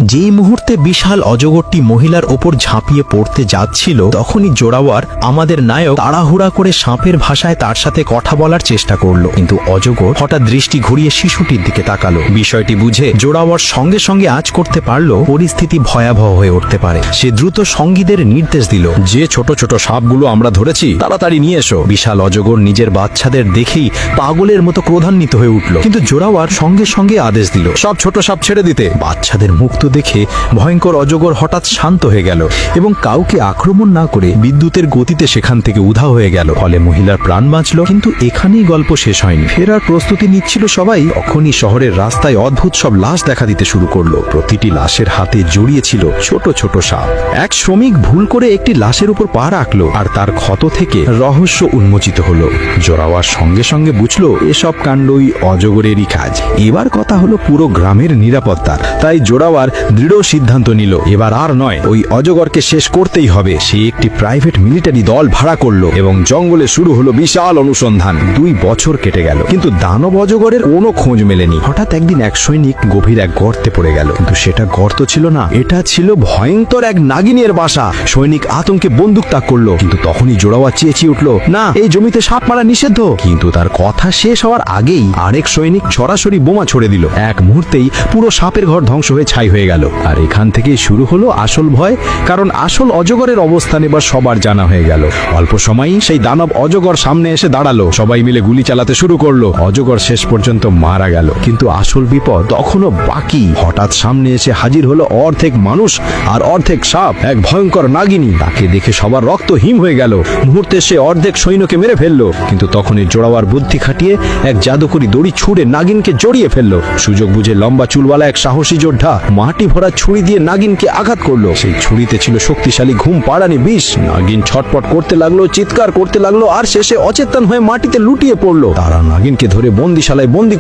যেই মুহূর্তে বিশাল অজগরটি মহিলার ওপর ঝাঁপিয়ে পড়তে যাচ্ছিল, তখনই জোরাওয়ার আমাদের নায়ক তাড়াহুড়া করে সাপের ভাষায় তার সাথে কথা বলার চেষ্টা করলো, কিন্তু অজগর হঠাৎ দৃষ্টি ঘুরিয়ে শিশুটির দিকে তাকালো। বিষয়টি বুঝে জোরাওয়ার সঙ্গে সঙ্গে আঁচ করতে পারলো পরিস্থিতি ভয়াবহ হয়ে উঠতে পারে। সে দ্রুত সঙ্গীদের নির্দেশ দিল, যে ছোট ছোট সাপগুলো আমরা ধরেছি তাড়াতাড়ি নিয়ে এসো। বিশাল অজগর নিজের বাচ্চাদের দেখেই পাগলের মতো ক্রোধান্বিত হয়ে উঠল, কিন্তু জোরাওয়ার সঙ্গে সঙ্গে আদেশ দিল সব ছোট সাপ ছেড়ে দিতে। বাচ্চাদের মুক্ত দেখে ভয়ঙ্কর অজগর হঠাৎ শান্ত হয়ে গেল এবং কাউকে আক্রমণ না করে বিদ্যুতের গতিতে সেখান থেকে উধাও হয়ে গেল। ফলে মহিলার প্রাণ বাঁচল। কিন্তু এখানেই গল্প শেষ হয়নি। ফেরার প্রস্তুতি নিচ্ছিল সবাই, তখনই শহরের রাস্তায় অদ্ভুত সব লাশ দেখা দিতে শুরু করলো। প্রতিটি লাশের হাতে জড়িয়ে ছিল ছোট ছোট সাপ। এক শ্রমিক ভুল করে একটি লাশের উপর পা রাখলো আর তার ক্ষত থেকে রহস্য উন্মোচিত হলো। জোরাওয়ার সঙ্গে সঙ্গে বুঝলো এসব কাণ্ডই অজগরেরই কাজ। এবার কথা হলো পুরো গ্রামের নিরাপত্তা। তাই জোরাওয়ার দৃঢ় সিদ্ধান্ত নিল, এবার আর নয়, ওই অজগরকে শেষ করতেই হবে। সে একটি প্রাইভেট মিলিটারি দল ভাড়া করলো এবং জঙ্গলে শুরু হলো বিশাল অনুসন্ধান। 2 বছর কেটে গেল, কিন্তু দানব অজগরের কোনো খোঁজ মেলেনি। হঠাৎ একদিন এক সৈনিক গভীর এক গর্তে পড়ে গেল, কিন্তু সেটা গর্ত ছিল না, এটা ছিল ভয়ঙ্কর এক নাগিনের বাসা। সৈনিক আতঙ্কে বন্দুক তাক করলো, কিন্তু তখনই জোরাওয়া চেঁচিয়ে উঠল, না, এই জমিতে সাপ মারা নিষিদ্ধ। কিন্তু তার কথা শেষ হওয়ার আগেই আরেক সৈনিক সরাসরি বোমা ছড়ে দিল। এক মুহূর্তেই পুরো সাপের ঘর ধ্বংস হয়ে ছাই হয়ে গেল। আর এখান থেকেই শুরু হলো আসল ভয়, কারণ আসল অজগরের অবস্থান এবার সবার জানা হয়ে গেল। অল্প সময়ই সেই দানব অজগর সামনে এসে দাঁড়ালো। সবাই মিলে গুলি চালাতে শুরু করলো। অজগর শেষ পর্যন্ত মারা গেল, কিন্তু আসল বিপদ তখনও বাকি। হঠাৎ সামনে এসে হাজির হলো অর্ধেক মানুষ আর অর্ধেক সাপ, এক ভয়ঙ্কর নাগিনী। তাকে দেখে সবার রক্ত হিম হয়ে গেল। মুহূর্তে সে অর্ধেক সৈন্যকে মেরে ফেললো, কিন্তু তখনই জোরাওয়ার বুদ্ধি খাটিয়ে এক জাদুকরি দড়ি ছুঁড়ে নাগিনকে জড়িয়ে ফেললো। সুযোগ বুঝে লম্বা চুলওয়ালা এক সাহসী যোদ্ধা মাটি ভরা ছুরি দিয়ে নাগিনকে আঘাত করলো। সেই ছুরিতে ছিল শক্তিশালী ঘুম পাড়ানি বিষ। নাগিন ছটপট করতে লাগলো, চিৎকার করতে লাগলো আর শেষে অচেতন হয়ে মাটিতে লুটিয়ে পড়লো। তারা নাগিনকে ধরে বন্দিশালায় বন্দি